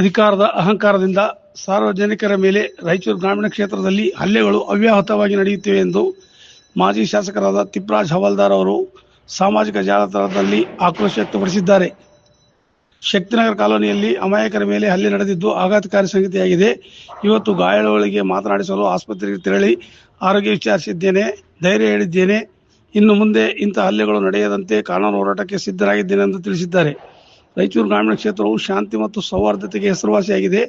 ಅಧಿಕಾರದ ಅಹಂಕಾರದಿಂದ ಸಾರ್ವಜನಿಕರ ಮೇಲೆ ರಾಯಚೂರು ಗ್ರಾಮೀಣ ಕ್ಷೇತ್ರದಲ್ಲಿ ಹಲ್ಲೆಗಳು ಅವ್ಯಾಹತವಾಗಿ ನಡೆಯುತ್ತಿವೆ ಎಂದು ಮಾಜಿ ಶಾಸಕರಾದ ತಿಪ್ಪರಾಜ್ ಹವಾಲ್ದಾರ್ ಅವರು ಸಾಮಾಜಿಕ ಜಾಲತಾಣದಲ್ಲಿ ಆಕ್ರೋಶ ವ್ಯಕ್ತಪಡಿಸಿದ್ದಾರೆ. ಶಕ್ತಿನಗರ ಕಾಲೋನಿಯಲ್ಲಿ ಅಮಾಯಕರ ಮೇಲೆ ಹಲ್ಲೆ ನಡೆದಿದ್ದು ಆಘಾತಕಾರಿ ಸಂಗತಿಯಾಗಿದೆ. ಇವತ್ತು ಗಾಯಾಳುಗಳಿಗೆ ಮಾತನಾಡಿಸಲು ಆಸ್ಪತ್ರೆಗೆ ತೆರಳಿ ಆರೋಗ್ಯ ವಿಚಾರಿಸಿದ್ದೇನೆ, ಧೈರ್ಯ ಹೇಳಿದ್ದೇನೆ. ಇನ್ನು ಮುಂದೆ ಇಂಥ ಹಲ್ಲೆಗಳು ನಡೆಯದಂತೆ ಕಾನೂನು ಹೋರಾಟಕ್ಕೆ ಸಿದ್ಧರಾಗಿದ್ದೇನೆ ಎಂದು ತಿಳಿಸಿದ್ದಾರೆ. ರಾಯಚೂರು ಗ್ರಾಮೀಣ ಕ್ಷೇತ್ರವು ಶಾಂತಿ ಮತ್ತು ಸೌಹಾರ್ದತೆಗೆ ಹೆಸರುವಾಸಿಯಾಗಿದೆ.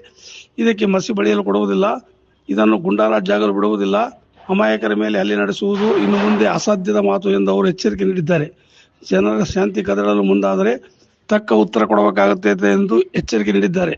ಇದಕ್ಕೆ ಮಸಿ ಬಳಿಯಲು ಕೊಡುವುದಿಲ್ಲ. ಇದನ್ನು ಗುಂಡಾರಾಜ್ ಜಾಗಲು ಬಿಡುವುದಿಲ್ಲ. ಅಮಾಯಕರ ಮೇಲೆ ಹಲ್ಲೆ ನಡೆಸುವುದು ಇನ್ನು ಮುಂದೆ ಅಸಾಧ್ಯದ ಮಾತು ಎಂದು ಅವರು ಎಚ್ಚರಿಕೆ ನೀಡಿದ್ದಾರೆ. ಜನರ ಶಾಂತಿ ಕದಡಲು ಮುಂದಾದರೆ ತಕ್ಕ ಉತ್ತರ ಕೊಡಬೇಕಾಗುತ್ತದೆ ಎಂದು ಎಚ್ಚರಿಕೆ ನೀಡಿದ್ದಾರೆ.